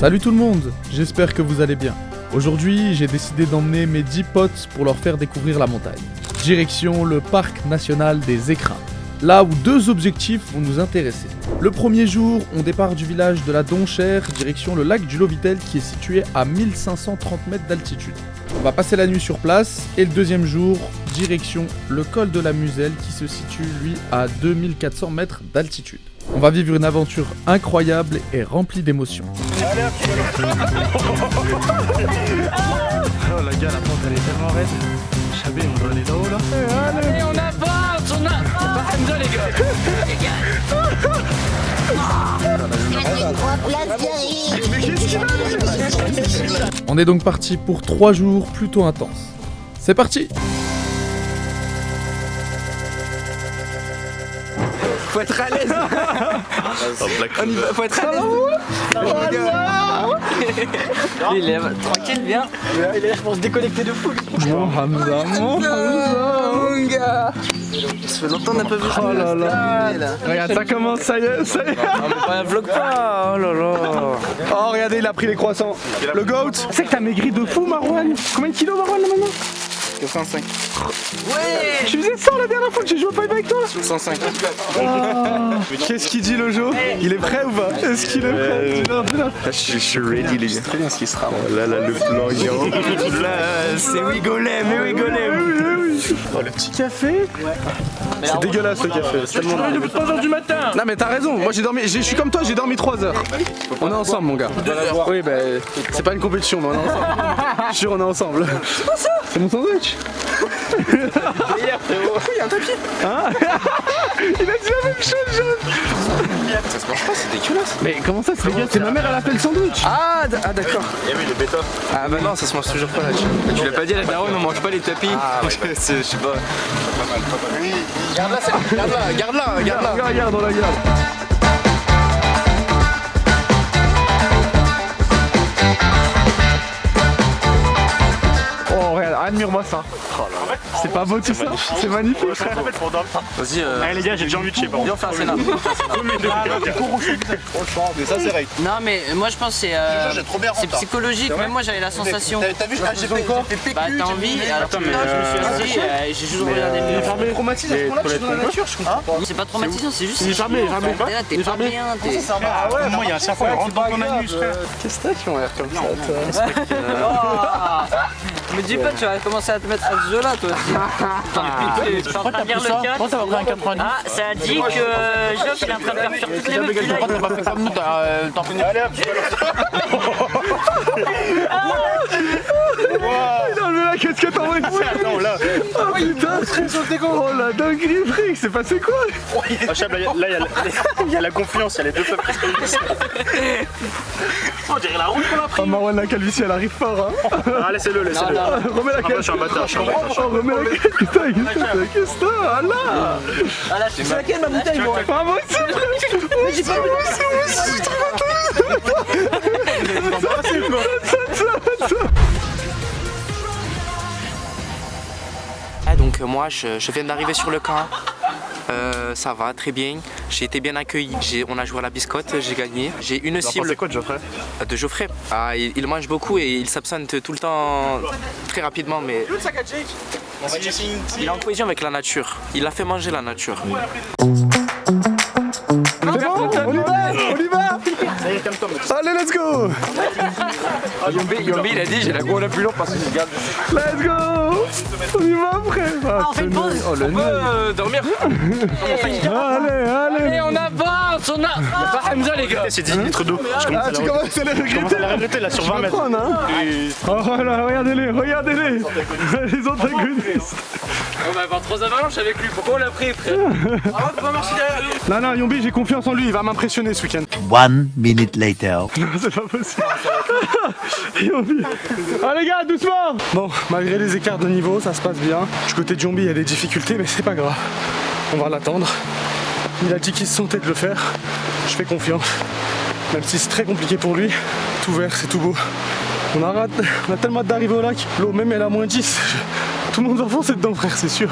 Salut tout le monde, j'espère que vous allez bien. Aujourd'hui, j'ai décidé d'emmener mes 10 potes pour leur faire découvrir la montagne. Direction le parc national des Écrins, là où deux objectifs vont nous intéresser. Le premier jour, on départ du village de la Donchère, direction le lac du Lovitel qui est situé à 1530 mètres d'altitude. On va passer la nuit sur place, et le deuxième jour, direction le col de la Muselle qui se situe lui à 2400 mètres d'altitude. On va vivre une aventure incroyable et remplie d'émotions. Oh la gars, la pente elle est tellement raide. Chabé, on doit aller là-haut là. Allez, on avance, on a... Pas comme ça les gars. Mais qu'est-ce qu'il a lui? On est donc parti pour 3 jours plutôt intenses. C'est parti! Faut être à l'aise. On y va, faut être à l'aise. Il est tranquille, bien. Il est là pour se déconnecter de fou. Mon Hamza, mon gars. Ça fait longtemps qu'on n'a pas vu. Oh là là. Regarde, ça commence, ça y est, ça y est. Vlog pas, oh là là. Oh, regardez, il a pris les croissants. Le goat. Tu sais que t'as maigri de fou, Marwan. Combien de kilos, Marwan, là maintenant? 105. Ouais. Tu faisais 100 la dernière fois que j'ai joué au Five avec toi. 105. Qu'est-ce qu'il dit le jeu? Il est prêt ou pas? Est-ce qu'il est prêt? Dis-leur. Je suis ready les gars. Très bien ce qui sera. Là, le Florian. Là, c'est Wigolem, mais Wigolem. Oh, le petit café. C'est dégueulasse le café. C'est tellement Depuis 3h du matin. Non mais t'as raison, moi j'ai dormi, je suis comme toi, j'ai dormi 3 heures. On est ensemble mon gars. Oui bah c'est pas une compétition mais on est ensemble. Je suis sûr on est ensemble. C'est quoi ça? C'est mon sandwich. Hier frérot. Il y a un tapis. Hein? Il a dit la même chose Jeanne. Ça se mange pas, c'est dégueulasse. Mais comment ça c'est dégueulasse? C'est ma mère elle a fait le sandwich. Ah d'accord. Il y a eu les bêta. Ah bah non, ça se mange toujours pas là. Tu l'as pas dit à la daronne, on mange pas les tapis. Ah ouais. Je sais pas. Pas mal. Garde-la, garde-la. Regarde, on la garde. Oh regarde, admire-moi ça. C'est pas beau tout ça? C'est magnifique. Vas-y. Allez les gars, j'ai déjà envie de chez moi. Viens, on fait un scénar. Mais ça c'est right. Non mais moi je pense que c'est psychologique, même moi j'avais la sensation. T'as vu, j'ai fait quoi? Bah t'as envie, alors que là je me suis assis, j'ai juste regardé le mur. Mais traumatisé à ce point-là que je suis dans la nature, je comprends pas. C'est pas traumatisant, c'est juste... Il est fermé, T'es là, t'es pas bien, t'es... Ah ouais, moi il y a un serpent, il rentre dans ton anus frère. Qu'est-ce que t'as qui ont l'air comme ça Me dis pas, tu vas commencer à te mettre à ce jeu là toi aussi. Je suis en train de lire le chat. Pourquoi t'as pris un 90? Ah, ça a dit que Joff il est en train de faire fuir toutes les meufs du live. T'as pas fait comme nous, t'en fais une. Allez hop, Il a enlevé la casquette en vrai. attends là. Oh putain, oh la dinguerie frère, c'est passé quoi? Ah Chab, là il y a la confiance, il y a les deux peuples qui se réunissent. On dirait la route qu'on a pris. Oh Marwan, la calvitie elle arrive fort hein. Ah laissez-le. Remets la Je suis un bâtard, Oh remets la casquette, putain, qu'est-ce que t'as? Ah là. Ah là, c'est laquelle ma bouteille moi? Ah moi aussi frère. Mais j'ai pas Donc moi je viens d'arriver sur le camp, ça va très bien, j'ai été bien accueilli, on a joué à la biscotte, j'ai gagné, j'ai une cible. C'est quoi de Geoffrey? De Geoffrey. Ah, il mange beaucoup et il s'absente tout le temps très rapidement mais il est en cohésion avec la nature, il a fait manger la nature. C'est bon? On y va? Allez, let's go! Yombi il a dit j'ai la gueule la plus longue parce que je garde. Let's go! On y va, frère! On fait une pause? Oh, le nez! Dormir. Allez! Et on avance, on a... Pas Hamza les gars. C'est 10 litres d'eau. Je Ah, tu commences à les regretter? regretter là sur 20 mètres. Prendre, hein? Oh là, regardez-les! Les antagonistes! On va avoir 3 avalanches avec lui, pourquoi on l'a pris frère? Ah on peut pas marcher derrière lui. Non, Yombi, j'ai confiance en lui, il va m'impressionner ce week-end. 1 minute later. Non, c'est pas possible. Yombi. Ah les gars, doucement! Bon, malgré les écarts de niveau, ça se passe bien. Du côté de Yombi, il y a des difficultés, mais c'est pas grave. On va l'attendre. Il a dit qu'il se sentait de le faire. Je fais confiance. Même si c'est très compliqué pour lui. Tout vert, c'est tout beau. On a tellement hâte d'arriver au lac. L'eau même elle a moins 10. Tout le monde va foncer dedans frère, c'est sûr.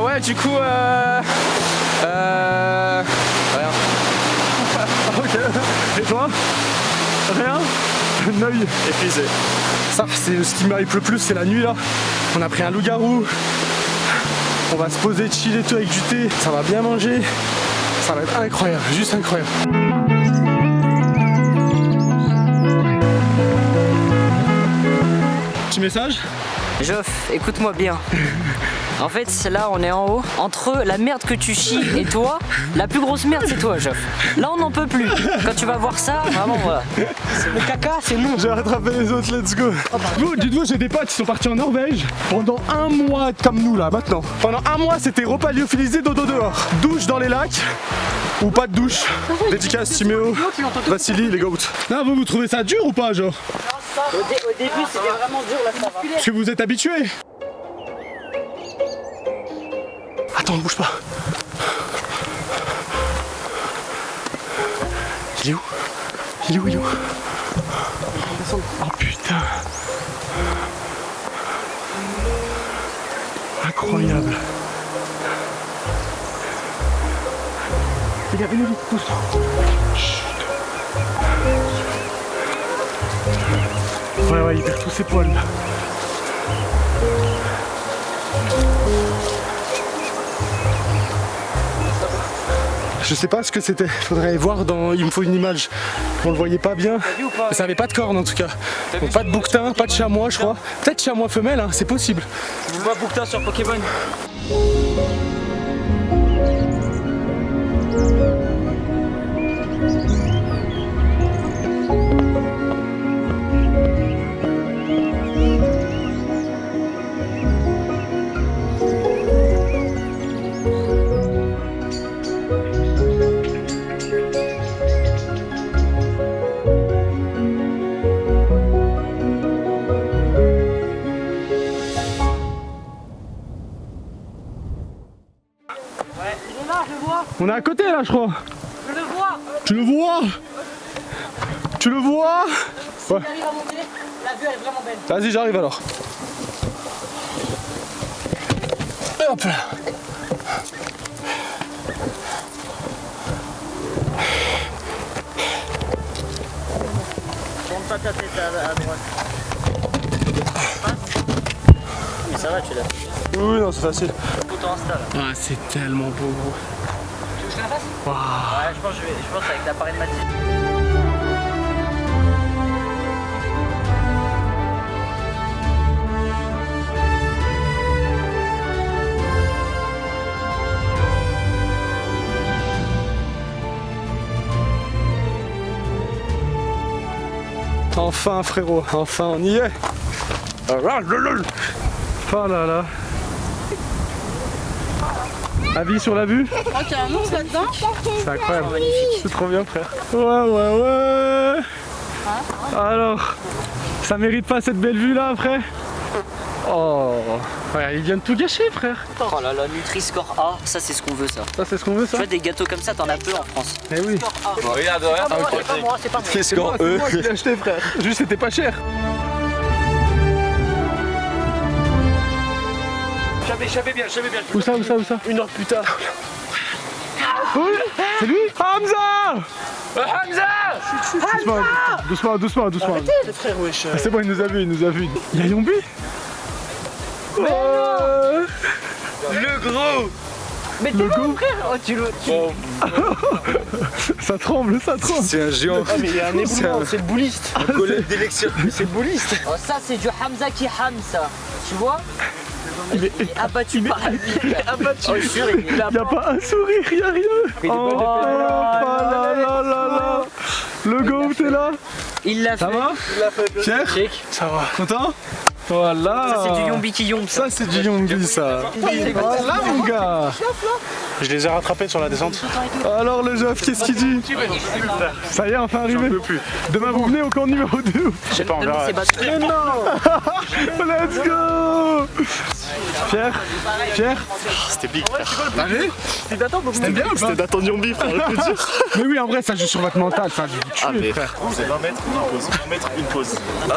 Ouais, du coup, rien. Ok. Et toi? Rien? Un œil Épuisé. Ça, c'est ce qui m'arrive le plus, c'est la nuit là. On a pris un loup-garou. On va se poser, chiller tout avec du thé. Ça va bien manger. Ça va être incroyable, juste incroyable. Petit message? Joff, écoute-moi bien. En fait, là, on est en haut. Entre la merde que tu chies et toi, la plus grosse merde, c'est toi, Joff. Là, on n'en peut plus. Quand tu vas voir ça, vraiment, voilà. Le caca, c'est non. J'ai rattrapé les autres, let's go. Vous, dites-vous, j'ai des potes qui sont partis en Norvège pendant un mois comme nous là, maintenant. Pendant un mois, c'était repas lyophilisé, dodo dehors. Douche dans les lacs ou pas de douche. Dédicace, Timéo, Vassili, les goats. Non, vous trouvez ça dur ou pas, genre? Au début, c'était vraiment dur, là, ça va. Est-ce que vous êtes habitués? Attends, bouge pas. Il est où? Il est où? Oh putain. Incroyable. Les gars, venez vite, tous. Ouais, il perd tous ses poils là. Je sais pas ce que c'était, faudrait voir dans. Il me faut une image. On le voyait pas bien. Mais ça avait pas de corne en tout cas. Donc pas de bouquetin, pas de chamois je crois. Peut-être chamois femelle, hein, c'est possible. Je vois bouquetin sur Pokémon. On est à côté là je crois. Je le vois. Tu le vois? Tu le vois? Ouais. Il arrive à monter. La vue, elle est vraiment belle. Vas-y, j'arrive alors. Et hop là. Tourne pas ta tête à droite. Mais ça va, tu l'as fait. Oui, non, c'est facile. Photo Insta là. Ah, c'est tellement beau. Tu veux que je la fasse? Wow. Ouais, je pense avec l'appareil de Mathilde. Enfin frérot, enfin on y est. Oh là là. Avis sur la vue? Oh, tu as un ours là-dedans? C'est incroyable. C'est trop bien frère. Ouais. Alors, ça mérite pas cette belle vue là après? Oh, ouais, ils viennent tout gâcher frère. Oh là là, Nutri-Score A, ça c'est ce qu'on veut ça. Ça c'est ce qu'on veut Tu ça? vois des gâteaux comme ça, t'en as peu en France. Eh oui. Regarde, C'est pas moi, c'est pas moi. C'est moi qui l'ai acheté frère. Juste c'était pas cher. J'avais bien. Où ça? Une heure plus tard. Oui, c'est lui? Hamza! Doucement. Arrêtez les frères, wesh. Ah, c'est bon, il nous a vu. Il y a Yombi? Mais non! Le gros. Mais t'es bon frère. Oh, tu le... Ça tremble. C'est un géant. Ah, mais il y a un éboulement, c'est le bouliste. Un collègue d'élection. C'est le bouliste. Oh, ça c'est du Hamza qui ham ça. Tu vois? Il est abattu par la vie. abattu. Oh, je suis sûr, il a Il n'y a pas un sourire, il n'y a rien. Oh là. Le go, t'es là? Il l'a fait. Ça va? Pierre? Ça va. Content? Voilà. Ça c'est du Yombi qui yombe. Ça c'est du Yombi ça. Voilà mon gars. Je les ai rattrapés sur la descente. Alors le Joff, qu'est-ce qu'il dit? Ça y est, enfin arrivé. Demain vous venez au camp numéro 2. Je sais pas, on verra. Mais non. Let's go. Pierre? C'était big, frère. T'as vu? C'était bien ou pas? C'était d'attendre Yombi, frère, le plus dur. Mais oui, en vrai, ça joue sur votre mental, ça joue. Ah, mais frère, c'est 20 mètres, une pause. 20 mètres, une pause. Ah,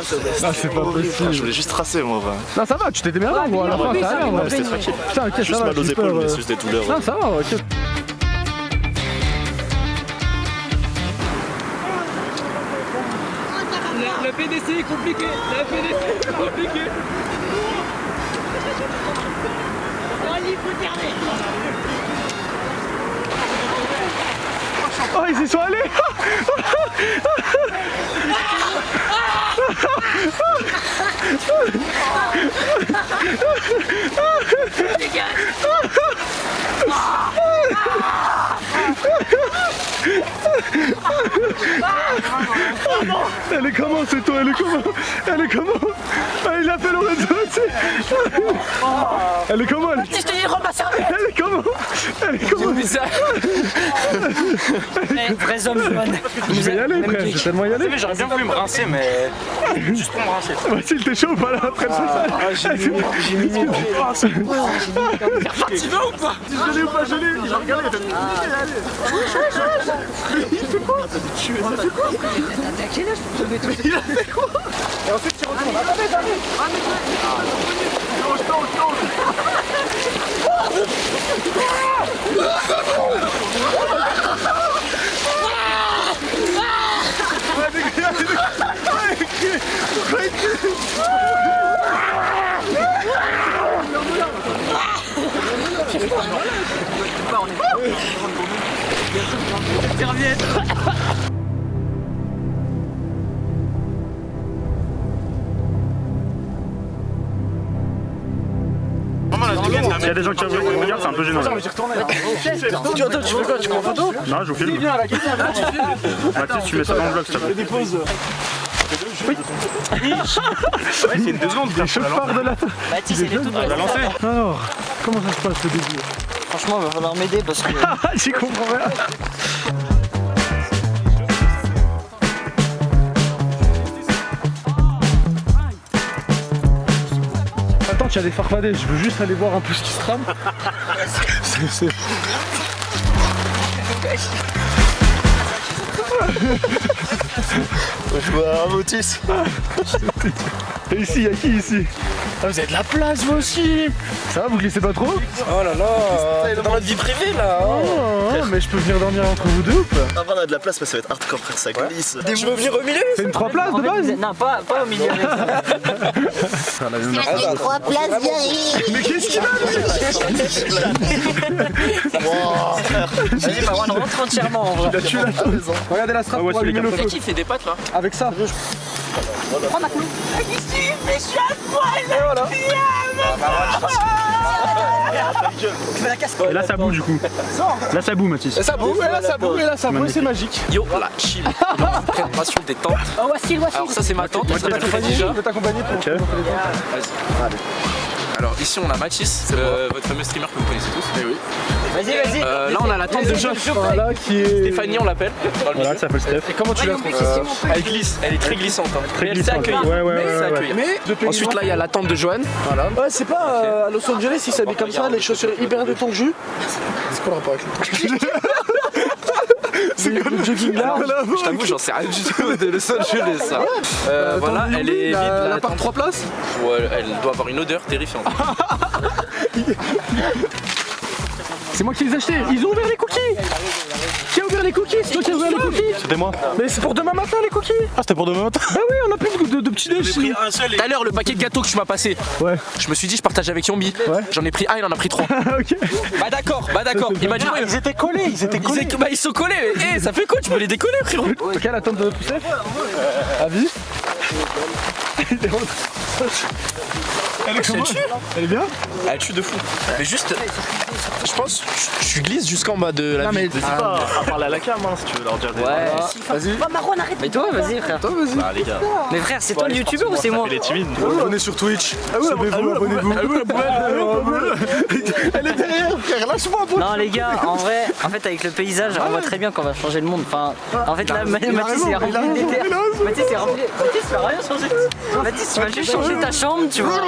c'est pas possible. Je voulais juste tracé, moi. Non, ça va, tu t'es démerdé en gros. À la fin, ça a l'air. C'était tranquille. Putain, ok, Juste ça va. mal aux j'ai épaules, peur, mais c'est juste des douleurs. Non, ça va, ok. La PDC est compliquée. La PDC est compliquée. Oh, ils y sont allés. Elle est comment cette toi? Elle est comment? Elle est comment? Ah, il a fait Lorenzo aussi. Elle est comment? Elle est... Je te dis, rends ma cervelle. Elle est comment? Elle est comment? Vrais hommes, Johan. Je vais y aller, frère. Je vais tellement y aller. J'aurais bien voulu me rincer, mais juste pour me rincer. Vas-y, t'es chaud ou pas là après ça? J'ai mis mon pied. Tu vas ou pas? Je l'ai ou pas? Je l'ai. Il a regardé. Il fait quoi? Il a fait quoi? Et ensuite tu retournes. Attendez. Il y a des gens qui regardent, c'est un peu gênant. J'ai retourné là. Attends, tu fais quoi? Tu prends en photo? Non, je vous filme. Mathis, tu mets ça dans le vlog, s'il te plaît. Des pauses. Ouais, c'est une 2 secondes. Des chauffards de la... Mathis, elle est toute Elle a lancé. Alors, comment ça se passe le début? Franchement, il va falloir m'aider parce que. J'y comprends rien. Attends, tu as des farfadets, je veux juste aller voir un peu ce qui se trame. C'est... Je vois un motus. Et ici, y'a qui ici? Ah, vous avez de la place, vous aussi. Ça va, vous glissez pas trop? Oh là là. T'es dans notre vie privée là. Oh, mais je peux venir dormir entre vous deux ou pas? Ah, on a de la place, mais ça va être hardcore, frère, ça glisse. Tu veux venir au milieu? C'est une 3 places de base? Non, pas au milieu. Les 3 places derrière. Mais qu'est-ce qu'il a? Vas-y, Marwan, rentre entièrement en vrai. Il a tué la chose. Regardez la strap pour allumer le feu. Qui fait des pattes là? Avec ça. Et là, ça boue, du coup. Là, ça boue, Mathis. Et ça boue, et là ça boue, et là ça boue, et c'est magique. Yo, la chill. Préparation des tentes. Oh, voici. Alors ça c'est ma tente, ça s'appelle Je Khadija. vais t'accompagner pour montrer les dents. Vas-y. Alors ici on a Mathis, votre fameux streamer que vous connaissez tous. Eh oui. Vas-y. Là on a la tente de Josh. Voilà qui est... Stéphanie on l'appelle. Dans le Voilà, milieu. ça s'appelle Steph. Et comment tu la trouves Elle glisse, elle est très glissante. Hein. Très Mais elle sait glissante. accueillir. Ouais, Elle sait accueillir. depuis Ensuite là il y a la tente de Johan. Voilà. Ouais, c'est pas à Los Angeles, ils s'habillent comme ça, les chaussures hyper détendues. C'est quoi le rapport avec lui? C'est quoi le jogging là? Je t'avoue j'en sais rien du tout de Los Angeles ça. Voilà, elle est vide. La part tente. 3 places? Ouais, elle doit avoir une odeur terrifiante. C'est moi qui les ai achetés. Ils ont ouvert les cookies. Qui a ouvert les cookies? C'est toi qui as ouvert les cookies? C'était moi. Mais c'est pour demain matin les cookies. Ah, c'était pour demain matin. Bah oui, on a plus de petits déj. Tout à l'heure le paquet de gâteaux que tu m'as passé. Ouais. Je me suis dit je partage avec Yombi. Ouais. J'en ai pris un, il en a pris 3. Ok. Bah d'accord. Il m'a dit Ils étaient collés, ils sont collés. Eh, ça fait quoi? Tu peux les décoller frérot? Ok, la tente de pousser. Avis. Elle est comment? Elle est bien? Elle tue de fou. Mais juste, je pense, je glisse jusqu'en bas de la vie. Pas à parler à la cam, hein, si tu veux leur dire des. Ouais. Vas-y. Mais toi, vas-y, frère. Toi, vas-y. Bah, les gars. Mais frère, c'est toi le youtubeur ou c'est moi? Elle est timide. Abonnez sur Twitch. Abonnez-vous. Elle est derrière. frère, lâche-moi, bon. Non les gars, en vrai, en fait avec le paysage, on voit très bien qu'on va changer le monde. Enfin, en fait là, Mathis il est rempli d'éther. Mathis il est rempli. Mathis tu vas rien changer. Mathis tu vas juste changer ta chambre, tu vois.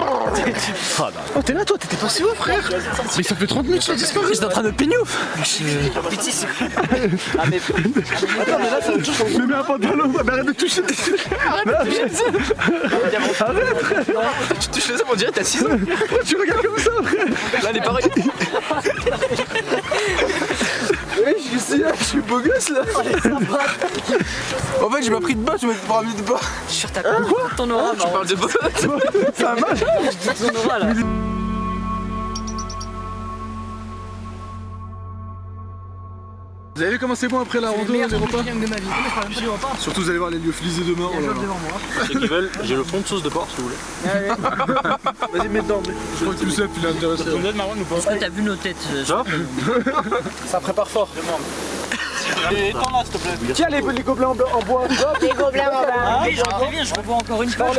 Oh, t'es là, toi, t'étais passé où, frère? Mais ça fait 30 minutes que tu as disparu. J'étais en train de peignouf. Ah mais Attends, mais là, ça veut toujours changer. Mais mets un pantalon, mais arrête de toucher. Tu touches les hommes, on dirait t'as 6 ans. Tu regardes comme ça, frère. Là, les pareils. Je suis beau gosse là. En fait, j'ai pas pris de botte, je me suis pas mis de botte. sur ta ton aura. Tu parles de bottes. Ça marche. Ton aura là. Vous avez vu comment c'est bon après la rando, les repas? Surtout vous allez voir les lyophilisés demain. Oh là là. Ceux qui veulent, j'ai le fond de sauce de porc si vous voulez. Vas-y, mets dedans. Je crois que tout ça, il est intéressant. Vous êtes marron ou pas? Est-ce que t'as vu nos têtes? Ça prépare fort. Et t'en là s'il te plaît. Tiens, les gobelins en bois. Les gobelins en bas. Ah oui, je reviens, je revois encore une fois.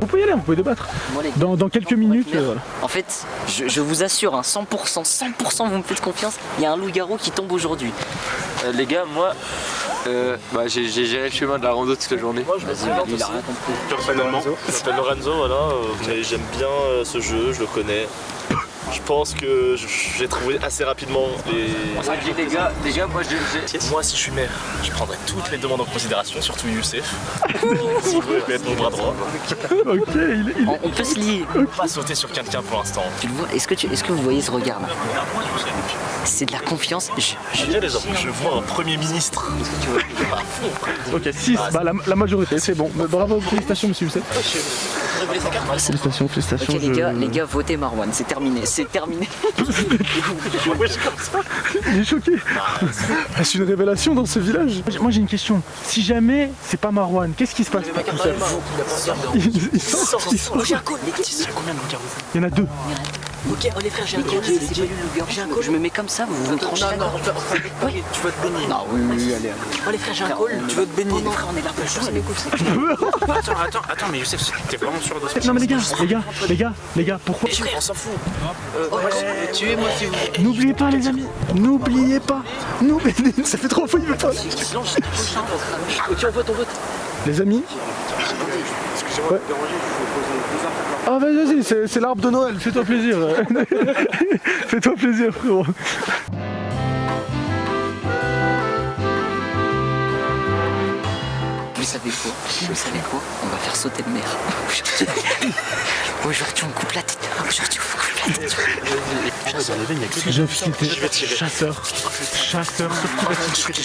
Vous pouvez y aller, vous pouvez débattre. Moi, les gars, Dans quelques minutes, voilà. en fait, je vous assure, hein, 100%, vous me faites confiance, il y a un loup-garou qui tombe aujourd'hui. Les gars, moi, j'ai géré le chemin de la rando toute la journée. Vas-y, lui, il a rien compris. Personnellement, je m'appelle Lorenzo, voilà, mais j'aime bien ce jeu, je le connais. Je pense que j'ai trouvé assez rapidement Les gars, moi Moi, si je suis maire, je prendrais toutes les demandes en considération, surtout Youssef. Si vous voulez être mon bras droit. Ok, il On peut se lier. On va pas sauter sur quelqu'un pour l'instant. Tu le vois? Est-ce que vous voyez ce regard là? C'est de la confiance. Je vois un premier ministre. Ok, 6, bah la majorité, c'est bon. Bravo, félicitations, monsieur Youssef. Félicitations. Ok les gars, votez Marwan, c'est terminé, c'est terminé. Il est choqué. C'est une révélation dans ce village. Moi j'ai une question. Si jamais c'est pas Marwan, qu'est-ce qui se passe pour Youssef? Il sort. J'ai un call, les gars, c'est combien de loups-garous? Il y en a 2. Ok, oh les frères, j'ai un call, j'ai un call, je me mets comme ça, vous me tranchez. Oui, Tu vas te baigner. non, oui, allez. Oh les frères, j'ai un call, tu veux te baigner? Les frères, on est là pour jouer, les coups. Attends, mais Youssef, t'es vraiment sûr de ça? Non mais les gars, pourquoi? On s'en fout. tuez-moi si vous voulez. N'oubliez pas les amis, n'oubliez pas. Ça fait 3 fois il veut pas. Ok, on vote. Les amis. Ouais. Ah vas-y, c'est l'arbre de Noël, fais-toi plaisir. Fais-toi plaisir frérot. Vous savez quoi? On va faire sauter le maire. Aujourd'hui, on coupe la tête. J'ai officialité. Chasseur. Je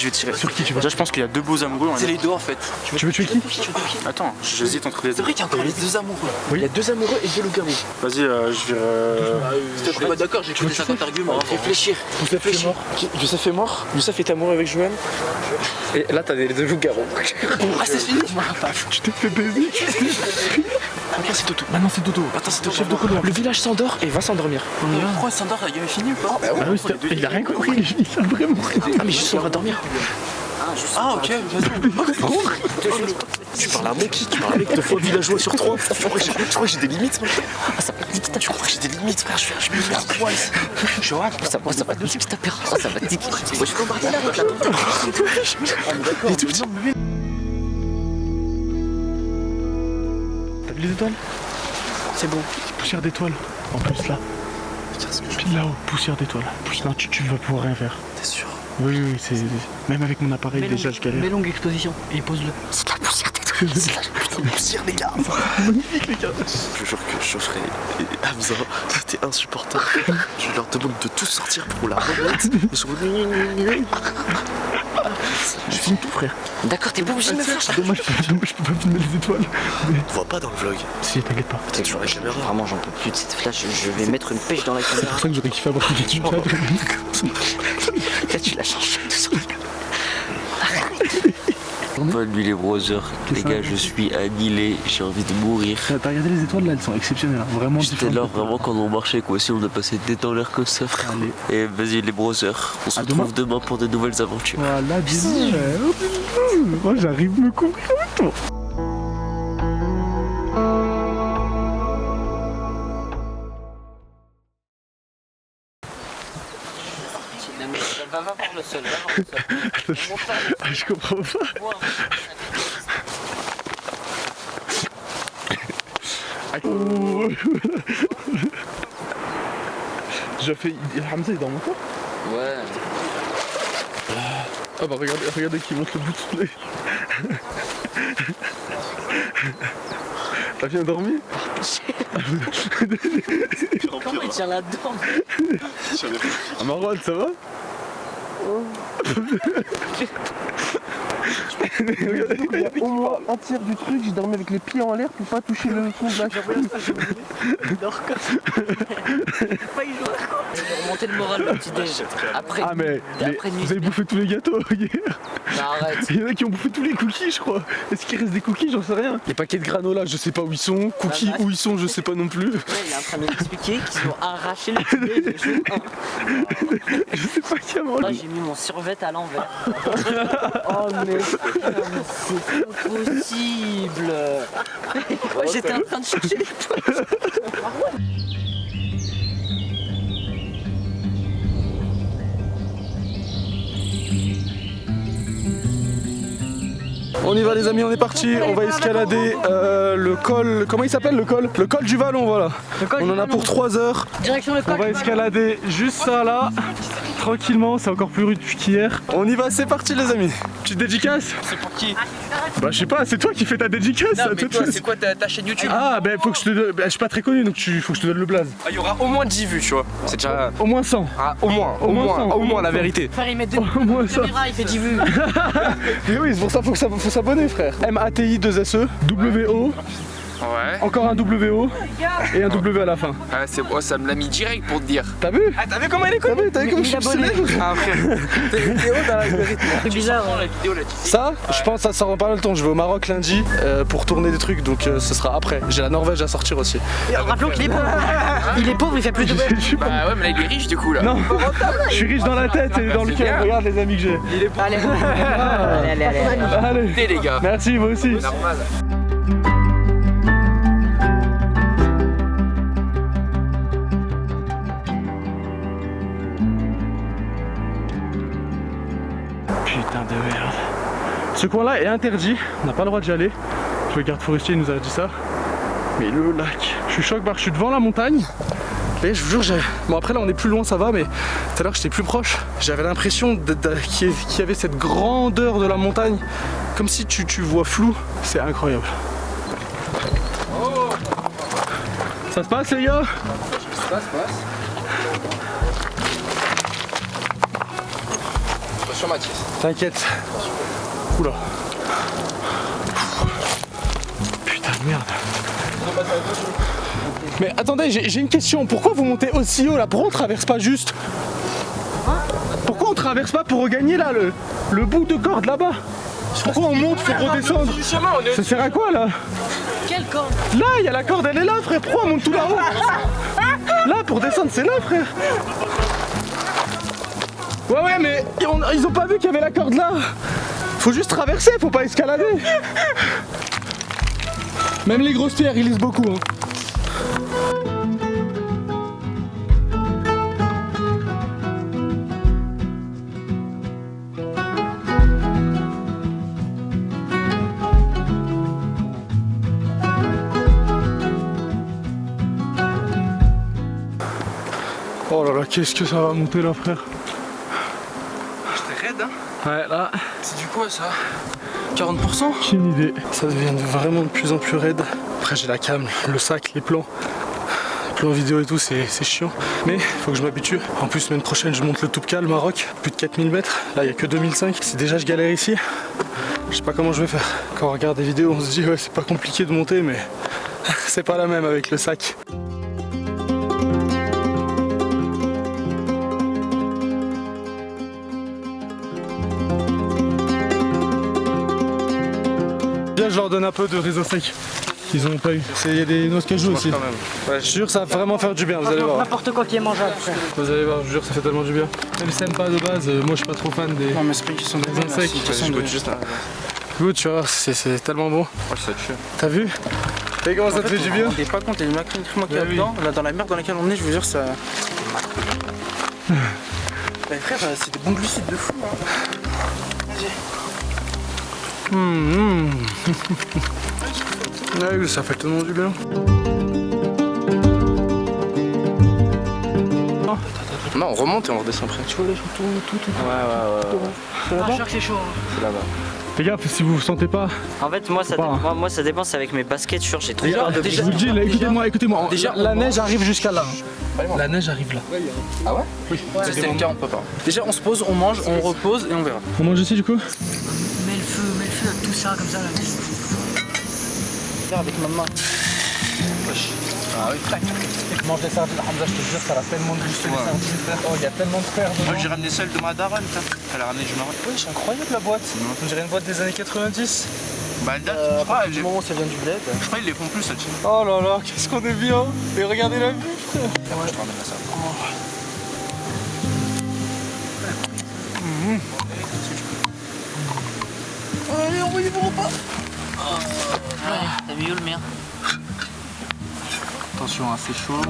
vais tirer. Sur qui tu vas? Déjà, je pense qu'il y a deux beaux amoureux. C'est les deux en fait. Tu veux tuer qui? Attends, j'hésite entre les deux. C'est vrai qu'il y a encore les deux amoureux. Il y a 2 amoureux et 2 loups-garous. Vas-y, je vais. S'il te plaît, d'accord, j'ai écouté 50 arguments. Réfléchir. Youssef est mort. Youssef est amoureux avec Joanne. Et là, t'as les 2 loups-garous. Ah, c'est fini. Tu t'es fait baiser. Maintenant c'est Dodo. Attends, c'est ton chef de couloir. Le village s'endort et va s'endormir. Pourquoi Sandor, il avait fini ou pas? Ah oui, il a rien compris, il a vraiment rien compris. Ah, mais juste on va dormir. Ah, ok, vas-y. Tu parles à mon qui? Tu parles avec 2 fois villageois sur 3. Je crois que j'ai des limites. Ah, ça va te Tu crois que j'ai des limites, frère? Je me mets à poil. Je vois. Ça va te niquer ta père. Ça va te niquer. Je peux embarquer là avec la tonte. Il est tout petit. T'as vu les étoiles? C'est bon. Poussière d'étoiles. En plus là. Pile là-haut, poussière d'étoiles. Non, tu vas pouvoir rien faire. T'es sûr? Oui, c'est. Même avec mon appareil déjà je galère. Mais longue exposition. Et pose-le. C'est de la poussière d'étoiles. C'est de la putain de poussière, les gars. Magnifique les gars. Je jure que Geoffrey et Hamza, c'était insupportable. Je leur demande de tous sortir pour la remettre. Ils sont je filme tout, frère. D'accord, t'es pas obligé de me faire ça. Dommage, je peux pas filmer les étoiles. Mais... On voit pas dans le vlog. Si, t'inquiète pas. T'as toujours la caméra. Vraiment, j'en peux plus de cette flash. Je vais mettre une pêche dans la C'est caméra. pour ça que j'aurais kiffé avoir une étude. Là, tu la changes. Bonne nuit les brothers. Les gars, je suis annihilé, j'ai envie de mourir. T'as regardé les étoiles là, elles sont exceptionnelles, hein. Vraiment. J'étais là vraiment quand on marchait quoi, si on a passé des temps l'air comme ça frère. Allez. Et vas-y les brothers, on se retrouve demain pour de nouvelles aventures. Voilà, bisous. Moi j'arrive me couvrir avec toi. Va voir le sol, va voir le sol. Ah, je comprends pas. Ouh. J'ai fait. Hamza il est dans mon corps. Ouais. Ah bah regardez qui monte le bout de son nez. T'as bien dormi? Comment il tient là-dedans? Ah Marwan, ça va? Au moins un tiers du truc, j'ai dormi avec les pieds en l'air pour pas toucher le fond de la chambre. Il dort comme ça. Je vais remonter le moral le petit déj. Après, Ah mais après nuit. vous avez bouffé tous les gâteaux hier. Bah, arrête. Il y en a qui ont bouffé tous les cookies je crois. Est-ce qu'il reste des cookies? J'en sais rien. Les paquets de granola je sais pas où ils sont. Cookies où ils sont je sais pas non plus. Ouais, il est en train de m'expliquer qu'ils ont arraché le petit déj le jour 1. Je sais pas qui a Là mangé. j'ai mis mon survêt à l'envers. Oh mais c'est pas possible. Ouais, j'étais en train de chercher les poches. On y va les amis, on est parti, on va escalader le col, comment il s'appelle le col? Le col du Vallon voilà. On en a pour 3 heures. Direction le col. On va escalader juste ça là, tranquillement, c'est encore plus rude qu'hier. On y va, c'est parti les amis. Petite dédicace? C'est pour qui? Bah je sais pas, c'est toi qui fais ta dédicace. Non, ça, mais toi, c'est quoi ta chaîne YouTube? Ah bah faut que je te donne, bah, je suis pas très connu donc faut que je te donne le blaze. Il y aura au moins 10 vues, tu vois. C'est déjà. Au moins 100. Ah, au moins, la vérité. Frère, il met deux Au moins ça. caméras, il fait 10 vues. Mais oui, c'est pour ça faut s'abonner frère. MATI 2SE, WO, Ouais. encore un WO et un W à la fin. Ah, c'est bon, ça me l'a mis direct pour te dire. T'as vu? Ah, t'as vu comment il est connu? T'as vu comme je suis célèbre? Ah, frère. T'es haut dans l'algorithme. C'est bizarre. La vidéo là. Ça, je pense que ça sort pas le temps. Je vais au Maroc lundi pour tourner des trucs donc ce sera après. J'ai la Norvège à sortir aussi. Rappelons qu'il est pauvre. Il est pauvre, il fait plus de vues. Je suis pas- Bah ouais, mais là il est riche du coup là. Non, je suis riche dans la tête et dans le c'est cœur. bien. Regarde les amis que j'ai. Allez, allez. Allez, T'es les gars. merci vous aussi. Normal. Putain de merde. Ce coin-là est interdit, on n'a pas le droit d'y aller. Le garde forestier nous a dit ça. Mais le lac, je suis choqué, je suis devant la montagne. Et je vous jure, bon après là on est plus loin ça va, mais tout à l'heure j'étais plus proche. J'avais l'impression qu'il y avait cette grandeur de la montagne, comme si tu vois flou. C'est incroyable. Ça se passe les gars? Ça se passe. Attention Mathis. T'inquiète. Oula. Putain de merde. Mais attendez, j'ai une question. Pourquoi vous montez aussi haut là? Pourquoi on traverse pas juste? Pourquoi on traverse pas pour regagner là le bout de corde là-bas? Pourquoi on monte pour redescendre? Ça sert à quoi là? Quelle corde? Là, il y a la corde, elle est là frère. Pourquoi on monte tout là-haut? Là, pour descendre, c'est là frère. Ouais mais ils ont pas vu qu'il y avait la corde là. Faut juste traverser, faut pas escalader. Même les grosses pierres, ils lisent beaucoup. Hein. Oh là là, qu'est-ce que ça va monter là frère? C'était raide hein? Ouais là, C'est du quoi ça? 40%? aucune idée. Ça devient vraiment de plus en plus raide. Après j'ai la cam, le sac, les plans. Les plans vidéo et tout, c'est chiant. Mais il faut que je m'habitue. En plus, semaine prochaine, je monte le Toubkal, le Maroc. Plus de 4000 mètres. Là, il n'y a que 2005. C'est déjà, je galère ici. Je sais pas comment je vais faire. Quand on regarde des vidéos, on se dit, ouais, c'est pas compliqué de monter, mais c'est pas la même avec le sac. Bien, je leur donne un peu de réseau sec. Ils en ont pas eu. Il y a des noix de cajou aussi. Ouais, je jure, ça va vraiment faire du bien, vous allez voir. N'importe quoi qui est mangeable, frère. Vous allez voir, je jure, ça fait tellement du bien. Même si t'aimes pas de base, moi je suis pas trop fan des, Non mais c'est pas une question de des insectes. Je goûte juste là. Goûte, tu vois, c'est tellement bon. Oh, ça tue. T'as vu? Et comment ça te fait du bien? On n'est pas compte, il y a une macrinine qu'il y a Bah oui. dedans. Là, dans la merde dans laquelle on est, je vous jure, ça. Bah frère, c'est des bons glucides de fou. Hein. Ouais, ça fait tellement du bien. Non, on remonte et on redescend après. Tu vois là, je tourne tout. Ouais. C'est là-bas. Je crois que c'est chaud. C'est là-bas. Les gars, si vous vous sentez pas. En fait, moi, ça dépend, c'est avec mes baskets, sûr, j'ai trop peur de Je vous le dis, là, écoutez-moi. Déjà, la neige arrive jusqu'à là. La neige arrive là. Ah ouais? Oui. Si c'est le cas, on peut pas. Déjà, on se pose, on mange, on repose et on verra. On mange ici du coup? Mets le feu avec tout ça, comme ça, là. Faire avec ma main. Wesh. Ah oui, tac. Mange les sardines, Hamza, je te jure, ça va tellement de juste les sardines, frère. Oh, il y a tellement de fer dedans. Moi, j'ai ramené celle de ma daronne, elle a ramené du Maroc. Wesh, incroyable la boîte. On dirait une boîte des années 90. Bah, elle date, À partir du moment où ça vient du bled. je crois qu'ils les font plus, celle-ci. Oh là là, qu'est-ce qu'on est bien. Et regardez la vue, frère. Moi, je te ramène la salle. Allez, envoyez vos repas. T'as mis où le mien? Attention, hein, c'est chaud.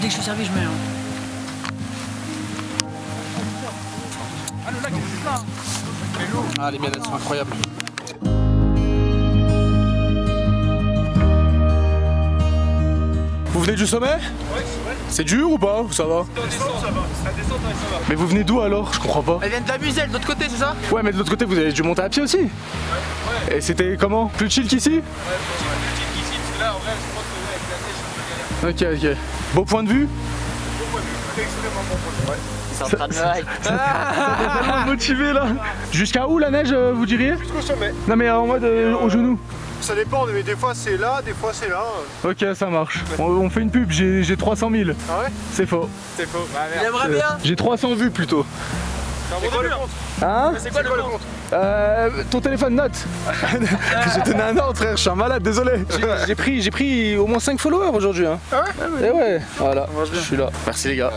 Dès que je suis servi, je mets. Ah, les miennes, elles sont incroyables. Vous venez du sommet? C'est dur ou pas? Ça va? Mais vous venez d'où alors? Je comprends pas. Elle vient de la muselle, de l'autre côté, c'est ça? Ouais, mais de l'autre côté, vous avez dû monter à pied aussi? Et c'était comment? Plus chill qu'ici? Ok. Beau point de vue? Ils sont en train de me hype. Tellement motivé là. Jusqu'à où la neige, vous diriez? Jusqu'au sommet. Non mais en mode au genou. Ça dépend, mais des fois c'est là, des fois c'est là. Ok, ça marche. On fait une pub, j'ai 300 000. Ah ouais? C'est faux. C'est faux. Bah Il merde. aimerait bien. J'ai 300 vues plutôt. C'est quoi le compte? Hein? C'est quoi le compte? Ton téléphone note. J'ai donné un ordre frère, je suis un malade, désolé. J'ai pris au moins 5 followers aujourd'hui. Hein. Ah ouais? Et ouais, voilà, je suis là. Merci les gars,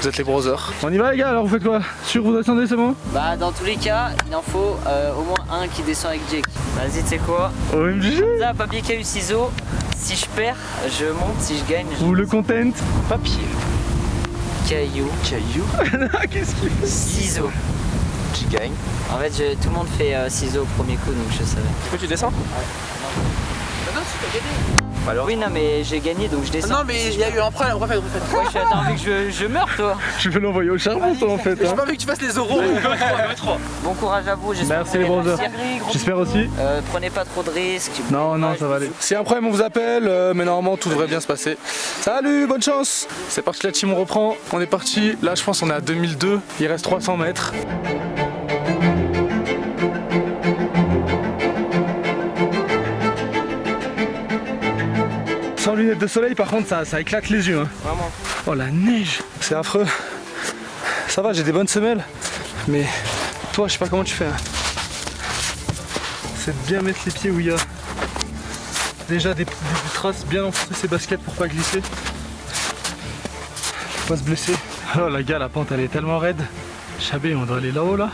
vous êtes les brothers. On y va les gars, alors vous faites quoi? Sûr vous attendez, c'est bon? Bah, dans tous les cas, il en faut au moins un qui descend avec Jake. Vas-y, tu sais quoi? OMG. Ça, papier, caillou, ciseaux. Si je perds, je monte. Si je gagne, je... Vous le content? Papier. Caillou. Qu'est-ce qu'il fait? Ciseaux. Tu gagnes. En fait, tout le monde fait ciseaux au premier coup, donc je savais. Du coup, tu descends? Non, tu t'as gagné. Alors, Oui, non, mais j'ai gagné, donc je descends. Non, mais il y a eu un problème, refaites. Ouais, t'as envie que je meure, toi? Je vais l'envoyer au charbon toi en fait. J'ai Hein. pas envie que tu fasses les euros. Bon courage à vous, j'espère. Merci que les vous allez brothers. réussir. J'espère aussi. Prenez pas trop de risques. Non, ça va aller. S'il y a un problème, on vous appelle, mais normalement tout devrait bien se passer. Salut, bonne chance. C'est parti la team, on reprend. On est parti. Là, je pense on est à 2002. Il reste 300 mètres. Sans lunettes de soleil, par contre, ça éclate les yeux. Hein. Vraiment. Oh la neige, c'est affreux. Ça va, j'ai des bonnes semelles, mais toi, je sais pas comment tu fais. Hein. C'est de bien mettre les pieds où il y a déjà des traces, bien enfoncer ses baskets pour pas glisser, pour pas se blesser. Oh la gars, la pente elle est tellement raide. Chabé, on doit aller là-haut là.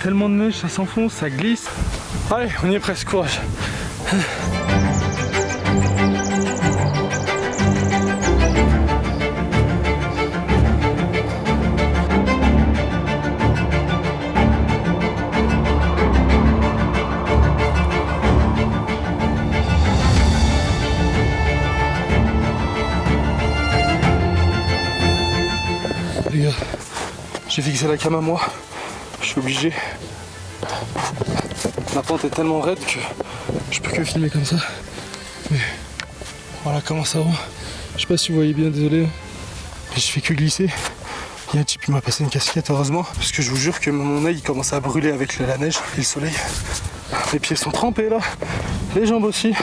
Tellement de neige, ça s'enfonce, ça glisse. Allez, on y est presque, courage. Les gars, j'ai fixé la cam à moi, je suis obligé. La pente est tellement raide que je peux que filmer comme ça. Mais voilà comment ça va. Je sais pas si vous voyez bien, désolé. Mais je fais que glisser. Il y a un type qui m'a passé une casquette heureusement. Parce que je vous jure que mon œil il commence à brûler avec la neige et le soleil. Les pieds sont trempés là. Les jambes aussi.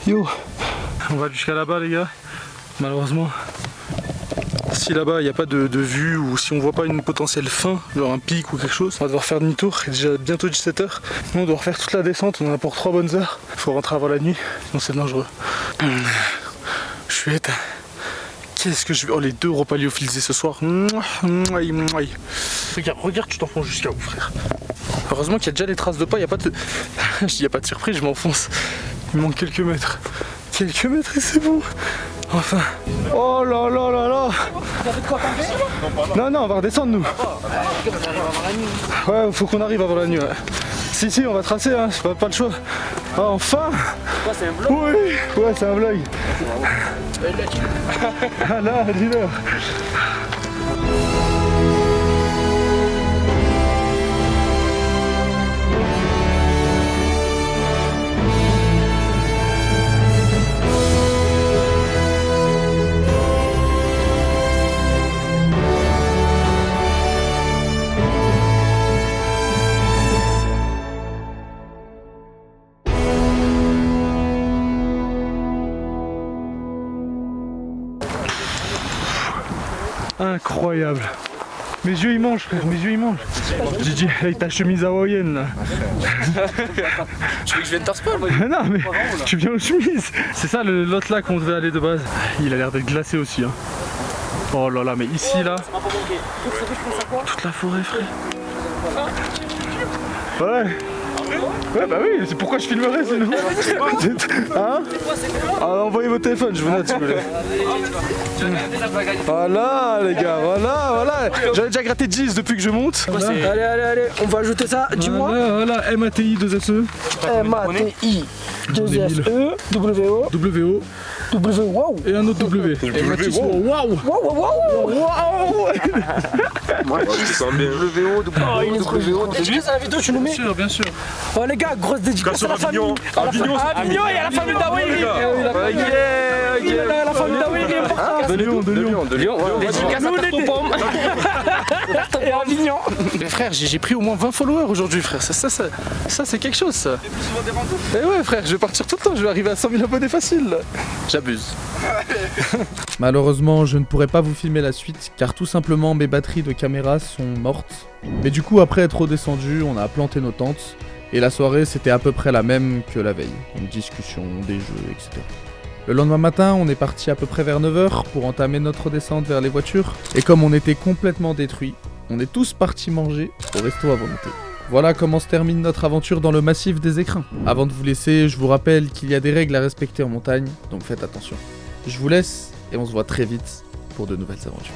Yo. On va jusqu'à là-bas les gars. Malheureusement. Si là-bas il n'y a pas de vue ou si on voit pas une potentielle fin, genre un pic ou quelque chose, on va devoir faire demi-tour. Il est déjà bientôt 17h. Nous on doit refaire toute la descente, on en a pour 3 bonnes heures. Faut rentrer avant la nuit, sinon c'est dangereux. Je suis éteint. Qu'est-ce que je vais. Oh les 2 repas lyophilisés ce soir. Regarde, tu t'enfonces jusqu'à où frère. Heureusement qu'il y a déjà des traces de pas, il n'y a pas de. Il n'y a pas de surprise, je m'enfonce Il manque quelques mètres. Quelques mètres et c'est bon. Enfin. Oh là là là là. Non, non, on va redescendre nous. Ouais, faut qu'on arrive avant la nuit. Ouais. Si, on va tracer, hein, c'est pas le choix. Ah, enfin. C'est un vlog? Oui, ouais, c'est un vlog. Ah là, dis-leur. Incroyable. Mes yeux ils mangent frère, mes yeux ils mangent. Gigi, avec ta chemise hawaïenne là. Tu veux que je vienne t'en Non mais tu viens aux chemises. C'est ça l'autre lac qu'on devait aller de base. Il a l'air d'être glacé aussi hein. Oh là là, mais ici là. Toute la forêt frère. Ouais. Ouais bah oui, c'est pourquoi je filmerais sinon. Hein? Ah, envoyez vos téléphones, je vous note si vous voulez. Voilà les gars, voilà. J'avais déjà gratté 10 depuis que je monte. Allez, on va ajouter ça, dis-moi. Voilà, MATI 2SE. MATI 2SE, WO. Wow. Et un autre W. Waouh. Moi, je sens bien. Est-ce que c'est la vidéo tu nous mets? Bien sûr. Oh les gars, grosse dédicace à la famille. Avignon et à la famille d'Aweli. La famille d'Aweli. De Lyon. Dédicace à Tarte aux pommes. Et Avignon. Mais frère, j'ai pris au moins 20 followers aujourd'hui frère. Ça c'est quelque chose ça. Et ouais frère, je vais partir tout le temps, je vais arriver à 100 000 abonnés facile. J'abuse. Malheureusement, je ne pourrai pas vous filmer la suite car tout simplement mes batteries de caméra sont mortes. Mais du coup, après être redescendu, on a planté nos tentes et la soirée c'était à peu près la même que la veille. Une discussion, des jeux, etc. Le lendemain matin, on est parti à peu près vers 9 h pour entamer notre descente vers les voitures. Et comme on était complètement détruits, on est tous partis manger au resto à volonté. Voilà comment se termine notre aventure dans le massif des Écrins. Avant de vous laisser, je vous rappelle qu'il y a des règles à respecter en montagne, donc faites attention. Je vous laisse et on se voit très vite pour de nouvelles aventures.